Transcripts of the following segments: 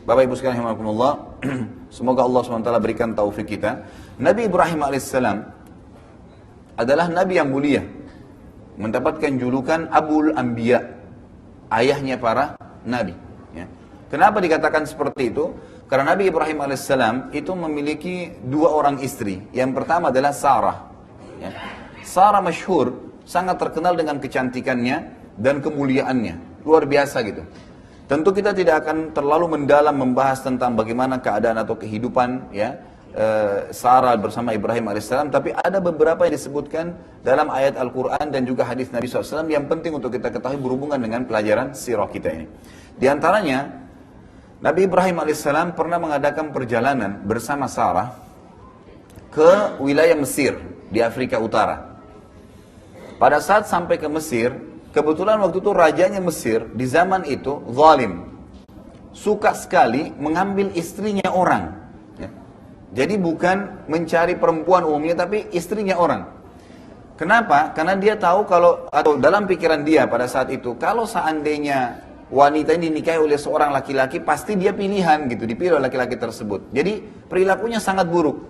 Bapak Ibu sekalian rahimakumullah, semoga Allah SWT berikan taufik kita. Nabi Ibrahim alaihissalam adalah Nabi yang mulia, mendapatkan julukan Abul Anbiya, ayahnya para Nabi. Ya. Kenapa dikatakan seperti itu? Karena Nabi Ibrahim alaihissalam itu memiliki dua orang istri. Yang pertama adalah Sarah. Ya. Sarah masyhur, sangat terkenal dengan kecantikannya dan kemuliaannya, luar biasa gitu. Tentu kita tidak akan terlalu mendalam membahas tentang bagaimana keadaan atau kehidupan ya Sarah bersama Ibrahim alaihissalam, tapi ada beberapa yang disebutkan dalam ayat Al-Quran dan juga hadis Nabi SAW yang penting untuk kita ketahui berhubungan dengan pelajaran sirah kita ini. Di antaranya, Nabi Ibrahim alaihissalam pernah mengadakan perjalanan bersama Sarah ke wilayah Mesir di Afrika Utara. Pada saat sampai ke Mesir, kebetulan waktu itu rajanya Mesir di zaman itu zalim, suka sekali mengambil istrinya orang. Ya. Jadi bukan mencari perempuan umumnya, tapi istrinya orang. Kenapa? Karena dia tahu kalau, atau dalam pikiran dia pada saat itu, kalau seandainya wanita ini dinikahi oleh seorang laki-laki, pasti dia pilihan gitu, dipilih oleh laki-laki tersebut. Jadi perilakunya sangat buruk.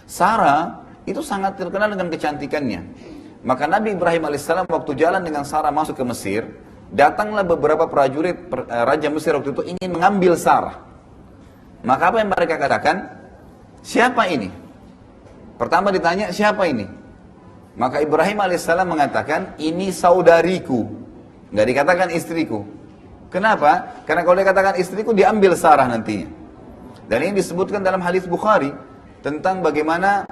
Sarah itu sangat terkenal dengan kecantikannya. Maka Nabi Ibrahim alaihissalam waktu jalan dengan Sarah masuk ke Mesir, datanglah beberapa prajurit Raja Mesir waktu itu ingin mengambil Sarah. Maka apa yang mereka katakan? Siapa ini? Pertama ditanya, siapa ini? Maka Ibrahim alaihissalam mengatakan, ini saudariku. Nggak dikatakan istriku. Kenapa? Karena kalau dikatakan istriku, diambil Sarah nantinya. Dan ini disebutkan dalam hadis Bukhari tentang bagaimana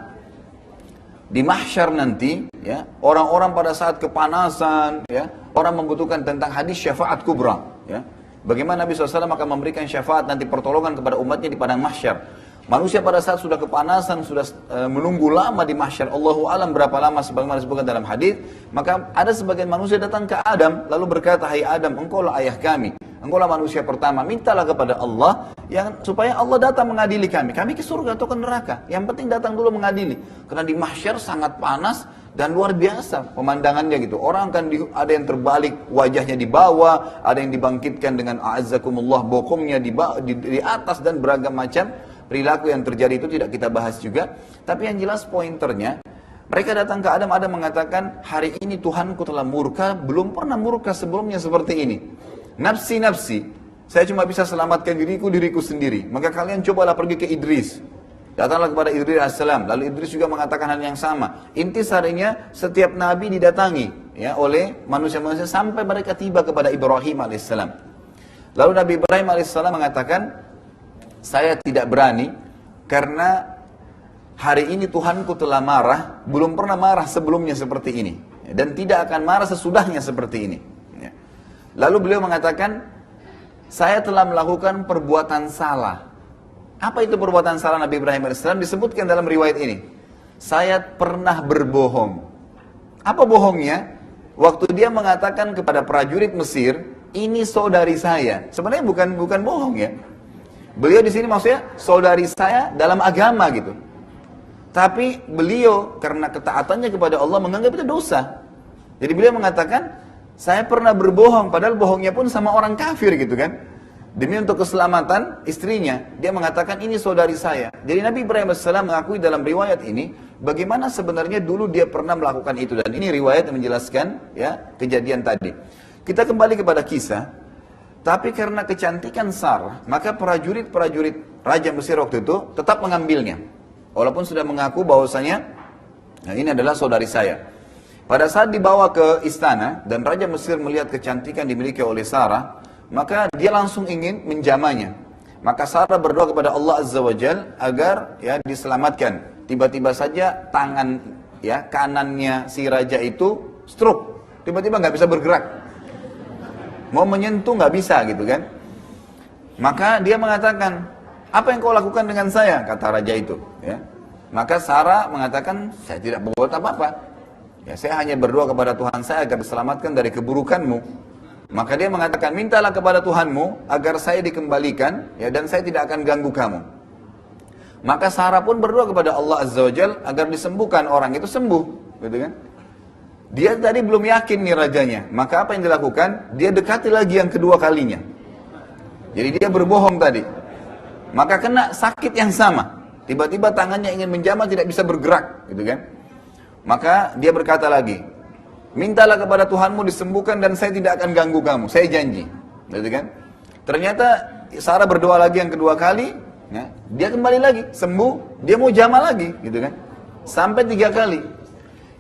di mahsyar nanti, ya, orang-orang pada saat kepanasan, ya, orang membutuhkan tentang hadis syafaat kubra, ya. Bagaimana Nabi SAW akan memberikan syafaat nanti pertolongan kepada umatnya di padang mahsyar. Manusia pada saat sudah kepanasan, sudah menunggu lama di mahsyar, Allahu alam berapa lama sebagaimana disebutkan dalam hadis, maka ada sebagian manusia datang ke Adam lalu berkata, "Hai Adam, engkau lah ayah kami. Engkaulah manusia pertama, mintalah kepada Allah yang supaya Allah datang mengadili kami. Kami ke surga atau ke neraka. Yang penting datang dulu mengadili." Karena di mahsyar sangat panas dan luar biasa pemandangannya gitu. Orang akan ada yang terbalik wajahnya di bawah, ada yang dibangkitkan dengan a'azzakumullah bokongnya di atas dan beragam macam perilaku yang terjadi itu tidak kita bahas juga. Tapi yang jelas pointernya, mereka datang ke Adam, Adam mengatakan, "Hari ini Tuhanku telah murka, belum pernah murka sebelumnya seperti ini. Nafsi, nafsi, saya cuma bisa selamatkan diriku sendiri. Maka kalian cobalah pergi ke Idris." Datanglah kepada Idris AS. Lalu Idris juga mengatakan hal yang sama. Intisarinya setiap nabi didatangi ya oleh manusia-manusia sampai mereka tiba kepada Ibrahim AS. Lalu Nabi Ibrahim AS mengatakan, "Saya tidak berani karena hari ini Tuhanku telah marah, belum pernah marah sebelumnya seperti ini. Dan tidak akan marah sesudahnya seperti ini." Lalu beliau mengatakan, "Saya telah melakukan perbuatan salah." Apa itu perbuatan salah Nabi Ibrahim AS? Disebutkan dalam riwayat ini. "Saya pernah berbohong." Apa bohongnya? Waktu dia mengatakan kepada prajurit Mesir, "Ini saudari saya." Sebenarnya bukan bohong ya. Beliau di sini maksudnya saudari saya dalam agama gitu. Tapi beliau karena ketaatannya kepada Allah menganggap itu dosa. Jadi beliau mengatakan, "Saya pernah berbohong," padahal bohongnya pun sama orang kafir gitu kan. Demi untuk keselamatan istrinya, dia mengatakan ini saudari saya. Jadi Nabi Ibrahim AS mengakui dalam riwayat ini, bagaimana sebenarnya dulu dia pernah melakukan itu. Dan ini riwayat yang menjelaskan ya kejadian tadi. Kita kembali kepada kisah. Tapi karena kecantikan Sarah, maka prajurit-prajurit Raja Mesir waktu itu tetap mengambilnya. Walaupun sudah mengaku bahwasanya, nah ini adalah saudari saya. Pada saat dibawa ke istana dan Raja Mesir melihat kecantikan dimiliki oleh Sarah, maka dia langsung ingin menjamahnya. Maka Sarah berdoa kepada Allah Azza wa Jal agar ya diselamatkan. Tiba-tiba saja tangan ya kanannya si raja itu stroke, tiba-tiba nggak bisa bergerak. Mau menyentuh nggak bisa gitu kan. Maka dia mengatakan, "Apa yang kau lakukan dengan saya?" kata raja itu. Ya. Maka Sarah mengatakan, "Saya tidak berbuat apa-apa. Ya, saya hanya berdoa kepada Tuhan saya agar diselamatkan dari keburukanmu." Maka dia mengatakan, "Mintalah kepada Tuhanmu agar saya dikembalikan ya, dan saya tidak akan ganggu kamu." Maka Sarah pun berdoa kepada Allah Azza wa Jal agar disembuhkan orang itu sembuh, gitu kan? Dia tadi belum yakin nih rajanya, maka apa yang dilakukan? Dia dekati lagi yang kedua kalinya. Jadi dia berbohong tadi. Maka kena sakit yang sama. Tiba-tiba tangannya ingin menjamah, tidak bisa bergerak, gitu kan? Maka dia berkata lagi, mintalah kepada Tuhanmu disembuhkan dan saya tidak akan ganggu kamu, saya janji, gitu kan? Ternyata Sarah berdoa lagi yang kedua kali, ya, dia kembali lagi sembuh, dia mau jamah lagi, gitu kan? Sampai 3 kali.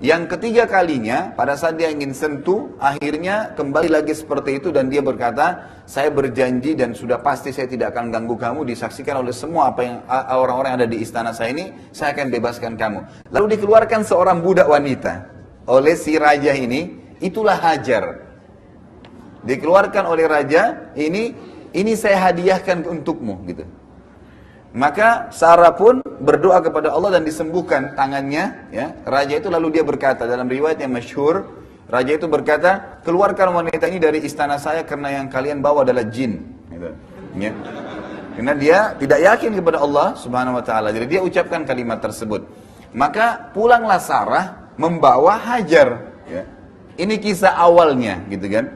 Yang ketiga kalinya, pada saat dia ingin sentuh, akhirnya kembali lagi seperti itu dan dia berkata, saya berjanji dan sudah pasti saya tidak akan ganggu kamu, disaksikan oleh semua apa yang orang-orang yang ada di istana saya ini, saya akan bebaskan kamu. Lalu dikeluarkan seorang budak wanita oleh si raja ini, itulah Hajar. Dikeluarkan oleh raja ini saya hadiahkan untukmu, gitu. Maka Sarah pun berdoa kepada Allah dan disembuhkan tangannya, ya. Raja itu lalu dia berkata, dalam riwayat yang masyhur, raja itu berkata, keluarkan wanita ini dari istana saya karena yang kalian bawa adalah jin, gitu. Ya. Karena dia tidak yakin kepada Allah Subhanahu wa taala. Jadi dia ucapkan kalimat tersebut. Maka pulanglah Sarah membawa Hajar, ya. Ini kisah awalnya, gitu kan.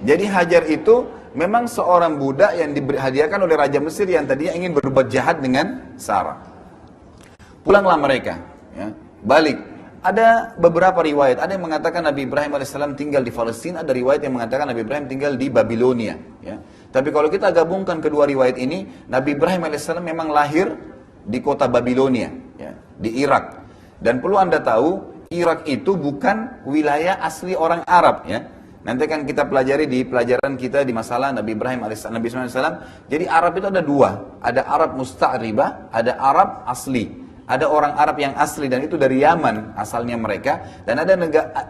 Jadi Hajar itu memang seorang budak yang dihadiahkan oleh Raja Mesir yang tadinya ingin berbuat jahat dengan Sarah. Pulanglah mereka, ya, balik. Ada beberapa riwayat, ada yang mengatakan Nabi Ibrahim alaihissalam tinggal di Palestina, ada riwayat yang mengatakan Nabi Ibrahim tinggal di Babilonia. Ya. Tapi kalau kita gabungkan kedua riwayat ini, Nabi Ibrahim alaihissalam memang lahir di kota Babilonia, ya, di Irak. Dan perlu Anda tahu, Irak itu bukan wilayah asli orang Arab, ya. Nanti akan kita pelajari di pelajaran kita di masalah Nabi Ibrahim alaihissalam. Jadi Arab itu ada 2, ada Arab musta'ribah, ada Arab asli. Ada orang Arab yang asli dan itu dari Yaman asalnya mereka, dan ada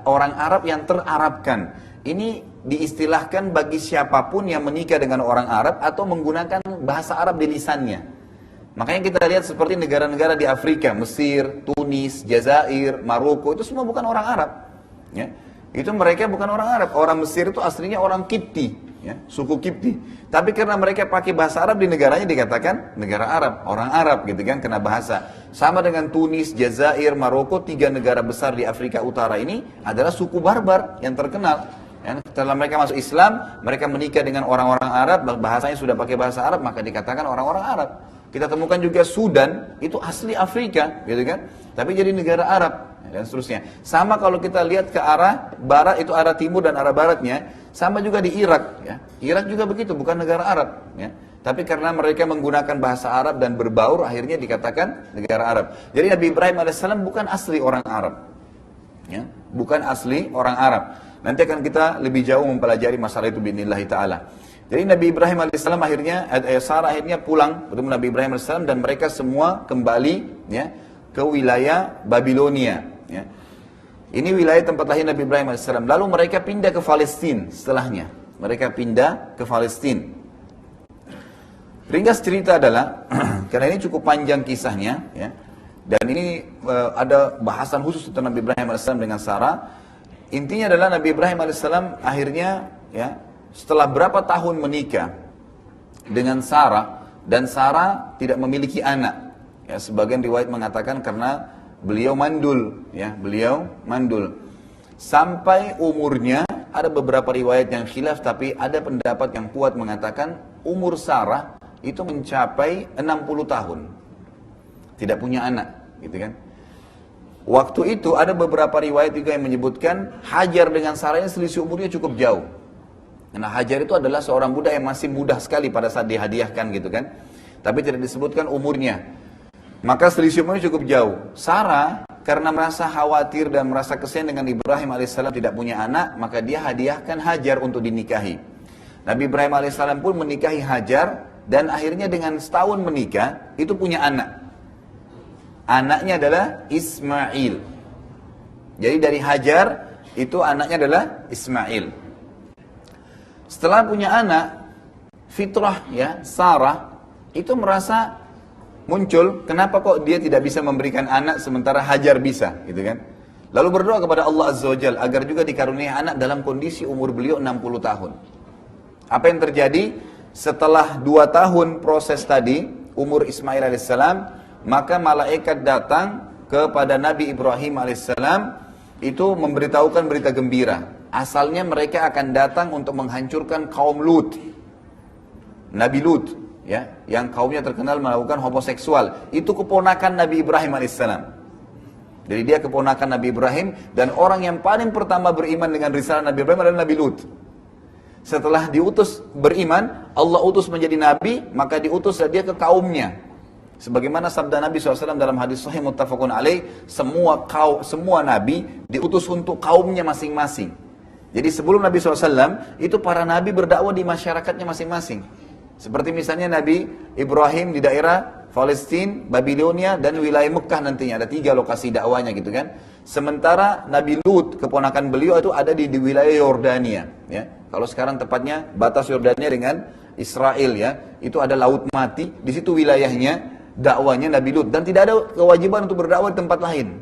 orang Arab yang terarabkan. Ini diistilahkan bagi siapapun yang menikah dengan orang Arab atau menggunakan bahasa Arab di lisannya. Makanya kita lihat seperti negara-negara di Afrika, Mesir, Tunis, Jazair, Maroko, itu semua bukan orang Arab, ya. Itu mereka bukan orang Arab. Orang Mesir itu aslinya orang Kipti, ya, suku Kipti. Tapi karena mereka pakai bahasa Arab di negaranya dikatakan negara Arab, orang Arab, gitu kan, kena bahasa. Sama dengan Tunis, Jazair, Maroko, 3 negara besar di Afrika Utara ini adalah suku barbar yang terkenal. Ya, setelah mereka masuk Islam, mereka menikah dengan orang-orang Arab, bahasanya sudah pakai bahasa Arab, maka dikatakan orang-orang Arab. Kita temukan juga Sudan, itu asli Afrika, gitu kan, tapi jadi negara Arab, dan seterusnya. Sama kalau kita lihat ke arah barat, itu arah timur dan arah baratnya, sama juga di Irak, ya. Irak juga begitu, bukan negara Arab, ya. Tapi karena mereka menggunakan bahasa Arab dan berbaur, akhirnya dikatakan negara Arab. Jadi Nabi Ibrahim alaihissalam bukan asli orang Arab, ya, bukan asli orang Arab. Nanti akan kita lebih jauh mempelajari masalah itu biidznillah ta'ala. Jadi Nabi Ibrahim AS akhirnya, Sarah akhirnya pulang bertemu Nabi Ibrahim AS dan mereka semua kembali, ya, ke wilayah Babilonia. Ya. Ini wilayah tempat lahir Nabi Ibrahim AS. Lalu mereka pindah ke Palestina setelahnya. Mereka pindah ke Palestina. Ringkas cerita adalah, karena ini cukup panjang kisahnya, ya, dan ini ada bahasan khusus tentang Nabi Ibrahim AS dengan Sarah. Intinya adalah Nabi Ibrahim AS akhirnya, ya, setelah berapa tahun menikah dengan Sarah, dan Sarah tidak memiliki anak, ya, sebagian riwayat mengatakan karena beliau mandul, ya, beliau mandul. Sampai umurnya ada beberapa riwayat yang khilaf, tapi ada pendapat yang kuat mengatakan umur Sarah itu mencapai 60 tahun, tidak punya anak, gitu kan. Waktu itu ada beberapa riwayat juga yang menyebutkan Hajar dengan Sarah ini selisih umurnya cukup jauh. Nah, Hajar itu adalah seorang budak yang masih muda sekali pada saat dihadiahkan, gitu kan. Tapi tidak disebutkan umurnya. Maka selisih umurnya cukup jauh. Sarah karena merasa khawatir dan merasa kesian dengan Ibrahim alaihissalam tidak punya anak, maka dia hadiahkan Hajar untuk dinikahi. Nabi Ibrahim alaihissalam pun menikahi Hajar dan akhirnya dengan setahun menikah itu punya anak. Anaknya adalah Ismail. Jadi dari Hajar itu anaknya adalah Ismail. Setelah punya anak, fitrah, ya, Sarah itu merasa muncul, kenapa kok dia tidak bisa memberikan anak sementara Hajar bisa, gitu kan? Lalu berdoa kepada Allah Azza wa Jalla agar juga dikaruniai anak dalam kondisi umur beliau 60 tahun. Apa yang terjadi? Setelah 2 tahun proses tadi, umur Ismail alaihissalam, maka malaikat datang kepada Nabi Ibrahim alaihissalam itu memberitahukan berita gembira. Asalnya mereka akan datang untuk menghancurkan kaum Lut. Nabi Lut, ya, yang kaumnya terkenal melakukan homoseksual. Itu keponakan Nabi Ibrahim alaihissalam. Jadi dia keponakan Nabi Ibrahim, dan orang yang paling pertama beriman dengan risalah Nabi Ibrahim adalah Nabi Lut. Setelah diutus beriman, Allah utus menjadi nabi, maka diutus dia ke kaumnya. Sebagaimana sabda Nabi SAW dalam hadis sahih muttafaqun alaih, semua nabi diutus untuk kaumnya masing-masing. Jadi sebelum Nabi SAW, itu para nabi berdakwah di masyarakatnya masing-masing. Seperti misalnya Nabi Ibrahim di daerah Palestina, Babilonia, dan wilayah Mekah nantinya. Ada 3 lokasi dakwanya gitu kan. Sementara Nabi Lut, keponakan beliau itu ada di wilayah Yordania. Ya. Kalau sekarang tepatnya batas Yordania dengan Israel ya. Itu ada Laut Mati, di situ wilayahnya, dakwanya Nabi Lut. Dan tidak ada kewajiban untuk berdakwah di tempat lain.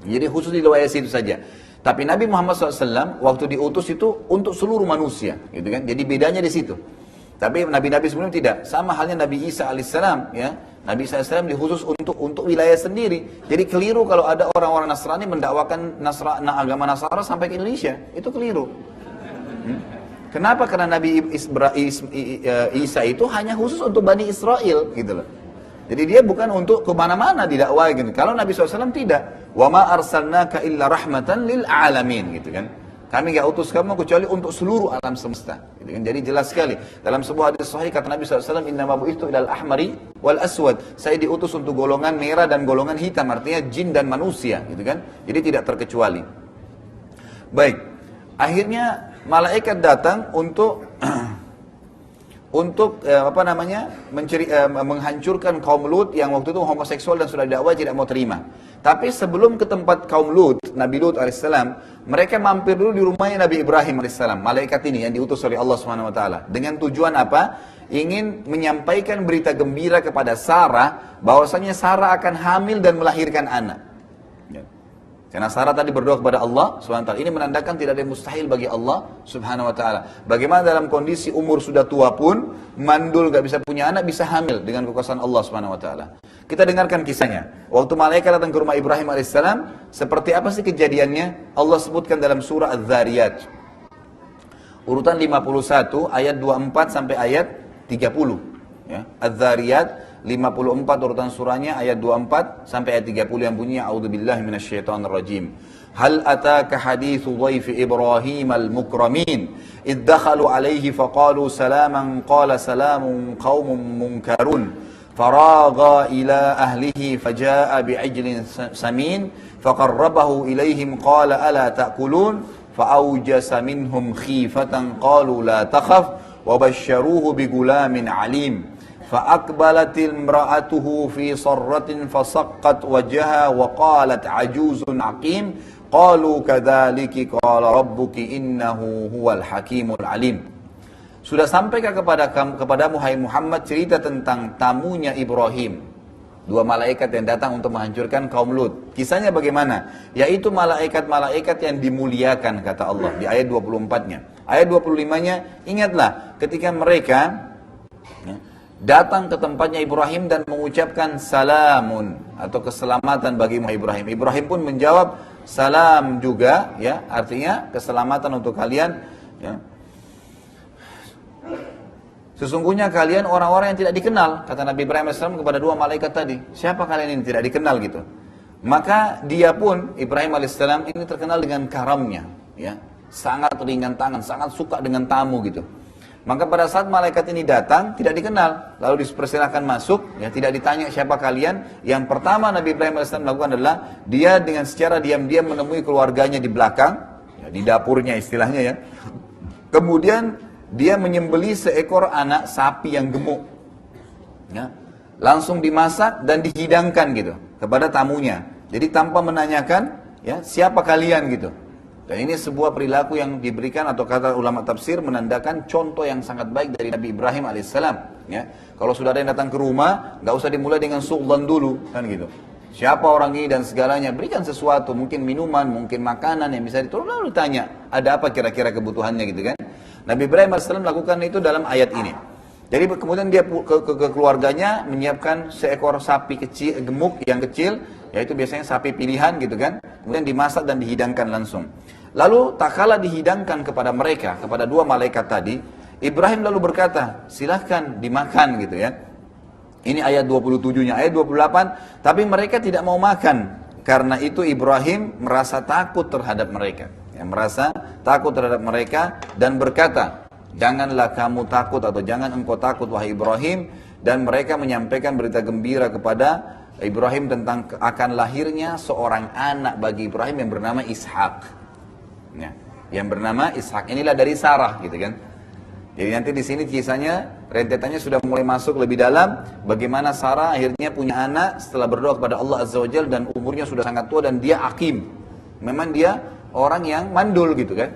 Jadi khusus di wilayah situ saja. Tapi Nabi Muhammad SAW waktu diutus itu untuk seluruh manusia. Gitu kan. Jadi bedanya di situ. Tapi nabi-nabi sebelumnya tidak. Sama halnya Nabi Isa alaihissalam, ya. Nabi Isa alaihissalam dikhusus untuk wilayah sendiri. Jadi keliru kalau ada orang-orang Nasrani mendakwakan agama Nasara sampai ke Indonesia. Itu keliru. Kenapa? Karena Nabi Isa itu hanya khusus untuk Bani Israel, gitu loh. Jadi dia bukan untuk kemana-mana didakwai gitu. Kalau Nabi SAW tidak. Wa ma arsalnaka illa rahmatan lil alamin, gitu kan. Kami gak utus kamu kecuali untuk seluruh alam semesta. Gitu kan? Jadi jelas sekali. Dalam sebuah hadis sahih kata Nabi SAW, innama bu'ithu ilal ahmari wal aswad. Saya diutus untuk golongan merah dan golongan hitam. Artinya jin dan manusia. Gitu kan? Jadi tidak terkecuali. Baik. Akhirnya malaikat datang untuk menghancurkan kaum Lut yang waktu itu homoseksual dan sudah dakwah tidak mau terima. Tapi sebelum ke tempat kaum Lut, Nabi Lut alaihissalam, mereka mampir dulu di rumahnya Nabi Ibrahim alaihissalam. Malaikat ini yang diutus oleh Allah Subhanahu wa taala. Dengan tujuan apa? Ingin menyampaikan berita gembira kepada Sarah bahwasanya Sarah akan hamil dan melahirkan anak. Karena Sarah tadi berdoa kepada Allah Subhanahu wa taala. Ini menandakan tidak ada yang mustahil bagi Allah Subhanahu wa taala. Bagaimana dalam kondisi umur sudah tua pun, mandul gak bisa punya anak, bisa hamil dengan kekuasaan Allah Subhanahu wa taala. Kita dengarkan kisahnya. Waktu malaikat datang ke rumah Ibrahim alaihissalam, seperti apa sih kejadiannya? Allah sebutkan dalam surah Az-Zariyat. Urutan 51 ayat 24 sampai ayat 30. Ya. Az-Zariyat 54 urutan surahnya ayat 24 sampai ayat 30 yang bunyinya a'udzubillahi minasyaitonir rajim. Hal ataka haditsu dhaifi Ibrahim al-mukramin id dakhalu alayhi faqalu salaman qala salamun qaumun munkarun faragha ila ahlihi fajaa bi'ajlin samin faqarrabahu ilayhim qala ala ta'kulun fa'awjasa minhum khifatan qalu la takhaf wa basyaruhu bigulamin alim. فأقبلت امرأته في صرة فصقت وجهها وقالت عجوز عقيم قالوا كذلك قال ربك إنه هو الحكيم العليم. Sudah sampaikah kepadamu hai Muhammad cerita tentang tamunya Ibrahim, 2 malaikat yang datang untuk menghancurkan kaum Lut. Kisahnya bagaimana? Yaitu malaikat-malaikat yang dimuliakan kata Allah di ayat 24-nya. Ayat 25-nya, ingatlah ketika mereka datang ke tempatnya Ibrahim dan mengucapkan salamun atau keselamatan bagi Ibrahim. Ibrahim pun menjawab salam juga, ya, artinya keselamatan untuk kalian. Ya. Sesungguhnya kalian orang-orang yang tidak dikenal, kata Nabi Ibrahim AS kepada 2 malaikat tadi. Siapa kalian ini tidak dikenal gitu? Maka dia pun Ibrahim AS ini terkenal dengan karamnya, ya, sangat ringan tangan, sangat suka dengan tamu gitu. Maka pada saat malaikat ini datang, tidak dikenal, lalu dipersilakan masuk, ya, tidak ditanya siapa kalian. Yang pertama Nabi Ibrahim AS melakukan adalah, dia dengan secara diam-diam menemui keluarganya di belakang, ya, di dapurnya istilahnya ya. Kemudian dia menyembelih seekor anak sapi yang gemuk, ya, langsung dimasak dan dihidangkan gitu kepada tamunya. Jadi tanpa menanyakan, ya, siapa kalian gitu. Dan ini sebuah perilaku yang diberikan atau kata ulama tafsir menandakan contoh yang sangat baik dari Nabi Ibrahim alaihissalam. Ya, kalau sudah ada yang datang ke rumah, nggak usah dimulai dengan su'lan dulu, kan gitu. Siapa orang ini dan segalanya, berikan sesuatu, mungkin minuman, mungkin makanan yang bisa ditolong, lalu ditanya, ada apa kira-kira kebutuhannya gitu kan. Nabi Ibrahim alaihissalam melakukan itu dalam ayat ini. Jadi kemudian dia ke keluarganya menyiapkan seekor sapi kecil, gemuk yang kecil, yaitu biasanya sapi pilihan gitu kan. Kemudian dimasak dan dihidangkan langsung. Lalu tak kala dihidangkan kepada mereka, kepada 2 malaikat tadi, Ibrahim lalu berkata, silahkan dimakan gitu ya. Ini ayat 27-nya, ayat 28, tapi mereka tidak mau makan. Karena itu Ibrahim merasa takut terhadap mereka. Ya, merasa takut terhadap mereka dan berkata, janganlah kamu takut atau jangan engkau takut wahai Ibrahim. Dan mereka menyampaikan berita gembira kepada Ibrahim tentang akan lahirnya seorang anak bagi Ibrahim yang bernama Ishak. Ya, yang bernama Ishak. Inilah dari Sarah gitu kan. Jadi nanti di sini kisahnya, rentetannya sudah mulai masuk lebih dalam. Bagaimana Sarah akhirnya punya anak setelah berdoa kepada Allah Azza wa Jalla dan umurnya sudah sangat tua dan dia akim. Memang dia orang yang mandul gitu kan.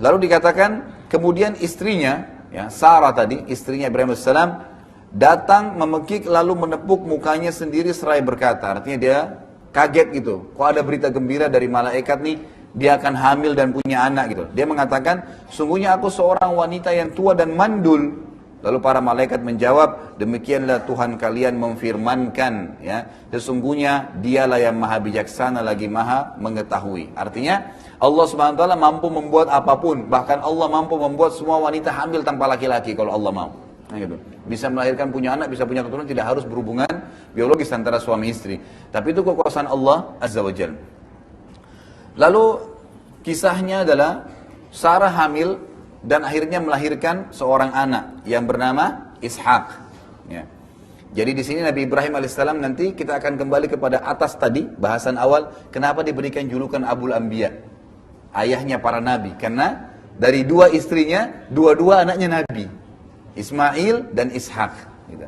Lalu dikatakan kemudian istrinya, ya Sarah tadi, istrinya Ibrahim AS, datang memekik lalu menepuk mukanya sendiri seraya berkata, artinya dia kaget gitu. Kok ada berita gembira dari malaikat nih, dia akan hamil dan punya anak gitu. Dia mengatakan, sungguhnya aku seorang wanita yang tua dan mandul. Lalu para malaikat menjawab, demikianlah Tuhan kalian memfirmankan, ya, sesungguhnya dialah yang maha bijaksana lagi maha mengetahui. Artinya Allah Subhanahu wa taala mampu membuat apapun, bahkan Allah mampu membuat semua wanita hamil tanpa laki-laki kalau Allah mau. Nah, gitu. Bisa melahirkan punya anak, bisa punya keturunan, tidak harus berhubungan biologis antara suami istri. Tapi itu kekuasaan Allah Azza wa Jalla. Lalu kisahnya adalah Sarah hamil dan akhirnya melahirkan seorang anak yang bernama Ishak. Ya. Jadi di sini Nabi Ibrahim alaihissalam, nanti kita akan kembali kepada atas tadi bahasan awal kenapa diberikan julukan Abul Anbiya, ayahnya para nabi, karena dari dua istrinya dua-dua anaknya nabi, Ismail dan Ishak. Gitu.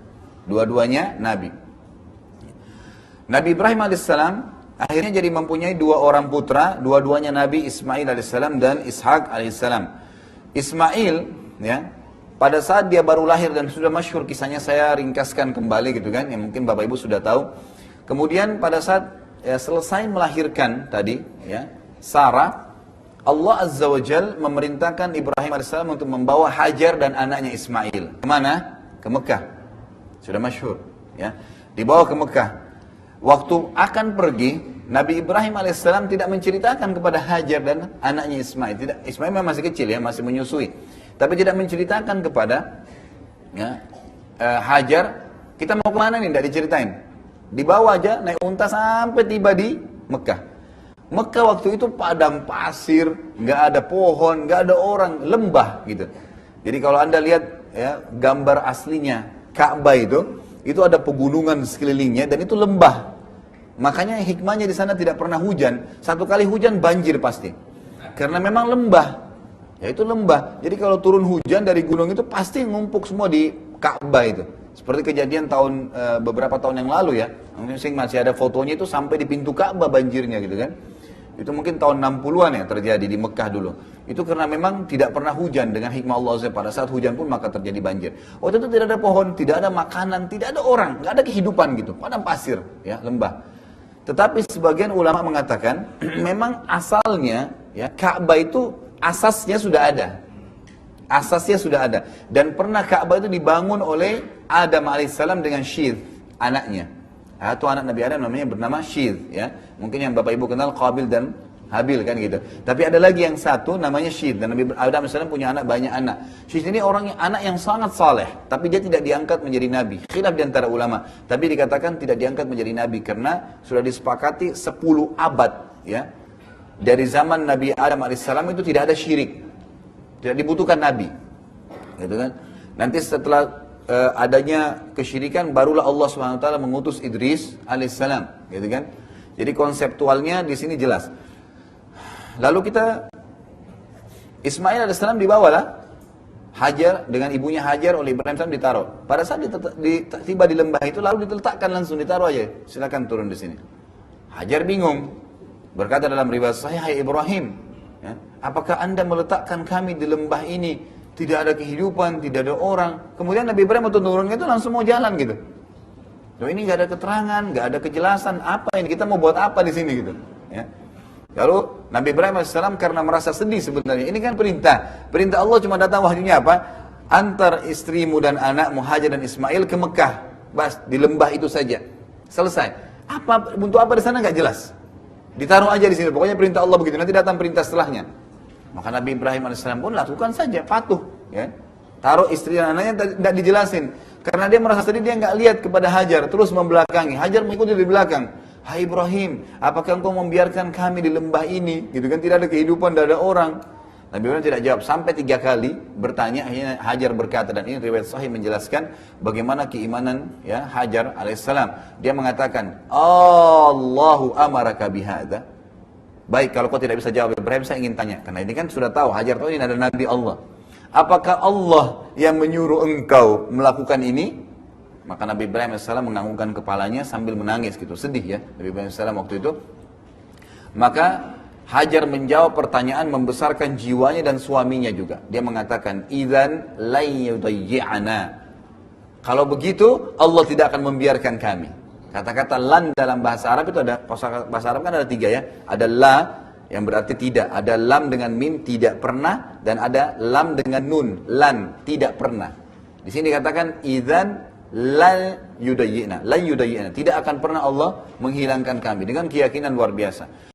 Dua-duanya nabi. Nabi Ibrahim alaihissalam akhirnya jadi mempunyai dua orang putra, dua-duanya nabi, Ismail alaihissalam dan Ishak alaihissalam. Ismail, ya, pada saat dia baru lahir dan sudah masyhur kisahnya, saya ringkaskan kembali gitu kan, yang mungkin Bapak Ibu sudah tahu. Kemudian pada saat selesai melahirkan tadi, ya, Sarah, Allah Azza wa Jal memerintahkan Ibrahim AS untuk membawa Hajar dan anaknya Ismail. Kemana? Ke Mekah. Sudah masyhur, ya. Dibawa ke Mekah. Waktu akan pergi, Nabi Ibrahim AS tidak menceritakan kepada Hajar dan anaknya Ismail. Tidak, Ismail memang masih kecil ya, masih menyusui. Tapi tidak menceritakan kepada, ya, Hajar, kita mau kemana nih, tidak diceritain. Dibawa aja, naik unta sampai tiba di Mekah. Mekah waktu itu padang pasir, nggak ada pohon, nggak ada orang, lembah gitu. Jadi kalau Anda lihat ya gambar aslinya Ka'bah itu ada pegunungan sekelilingnya dan itu lembah. Makanya hikmahnya di sana tidak pernah hujan. Satu kali hujan banjir pasti. Karena memang lembah. Ya itu lembah. Jadi kalau turun hujan dari gunung itu pasti ngumpuk semua di Ka'bah itu. Seperti kejadian beberapa tahun yang lalu ya. Mungkin masih ada fotonya itu sampai di pintu Ka'bah banjirnya gitu kan. Itu mungkin tahun 60-an ya terjadi di Mekah dulu. Itu karena memang tidak pernah hujan, dengan hikmah Allah. Pada saat hujan pun maka terjadi banjir. Waktu itu tidak ada pohon, tidak ada makanan, tidak ada orang, nggak ada kehidupan gitu. Padang pasir, ya lembah. Tetapi sebagian ulama mengatakan memang asalnya ya Ka'bah itu asasnya sudah ada. Asasnya sudah ada. Dan pernah Ka'bah itu dibangun oleh Adam alaihissalam dengan Syith, anaknya. Atau anak Nabi Adam namanya bernama Syith, ya. Mungkin yang Bapak Ibu kenal Qabil dan Habil kan gitu. Tapi ada lagi yang satu namanya Syith, dan Nabi Adam alaihissalam punya banyak anak. Syith ini anak yang sangat saleh, tapi dia tidak diangkat menjadi nabi. Khilaf di antara ulama, tapi dikatakan tidak diangkat menjadi nabi karena sudah disepakati 10 abad, ya. Dari zaman Nabi Adam alaihissalam itu tidak ada syirik. Tidak dibutuhkan nabi. Gitu kan? Nanti setelah adanya kesyirikan barulah Allah Subhanahu wa taala mengutus Idris alaihissalam, gitu kan? Jadi konseptualnya di sini jelas. Lalu Ismail alaihissalam dibawalah Hajar dengan ibunya Hajar oleh Ibrahim alaihissalam ditaruh. Pada saat tiba di lembah itu lalu diletakkan langsung, ditaruh aja. Silakan turun di sini. Hajar bingung. Berkata dalam riwayat Sahih, "Hai Ibrahim, ya, apakah Anda meletakkan kami di lembah ini? Tidak ada kehidupan, tidak ada orang." Kemudian Nabi Ibrahim waktu turun itu langsung mau jalan gitu. Loh, ini nggak ada keterangan, nggak ada kejelasan, apa ini, kita mau buat apa di sini gitu. Ya. Lalu Nabi Ibrahim AS karena merasa sedih sebenarnya, ini kan perintah Allah cuma datang wahyunya apa? Antar istrimu dan anakmu Hajar dan Ismail ke Mekah, bas di lembah itu saja, selesai. Untuk apa di sana nggak jelas. Ditaruh aja di sini, pokoknya perintah Allah begitu, nanti datang perintah setelahnya. Maka Nabi Ibrahim alaihissalam pun lakukan saja, patuh. Ya. Taruh istri dan anaknya, tidak dijelasin. Karena dia merasa sedih, dia nggak lihat kepada Hajar, terus membelakangi. Hajar mengikuti di belakang. Hai Ibrahim, apakah engkau membiarkan kami di lembah ini? Gitu kan, tidak ada kehidupan, tidak ada orang. Nabi Ibrahim tidak jawab, sampai 3 kali bertanya. Akhirnya Hajar berkata, dan ini riwayat sahih menjelaskan bagaimana keimanan ya Hajar alaihissalam. Dia mengatakan, Allahu amaraka bihadza. Baik, kalau kau tidak bisa jawab Ibrahim, saya ingin tanya. Karena ini kan sudah tahu, Hajar tahu ini ada Nabi Allah. Apakah Allah yang menyuruh engkau melakukan ini? Maka Nabi Ibrahim AS menganggukkan kepalanya sambil menangis gitu, sedih ya Nabi Ibrahim AS waktu itu. Maka Hajar menjawab pertanyaan membesarkan jiwanya dan suaminya juga. Dia mengatakan, idzan la yudayyi'ana. Kalau begitu Allah tidak akan membiarkan kami. Kata-kata lan dalam bahasa Arab itu ada, bahasa Arab kan ada 3 ya. Ada la yang berarti tidak, ada lam dengan mim tidak pernah, dan ada lam dengan nun lan tidak pernah. Di sini dikatakan idzan la yudayyi'na, tidak akan pernah Allah menghilangkan kami, dengan keyakinan luar biasa.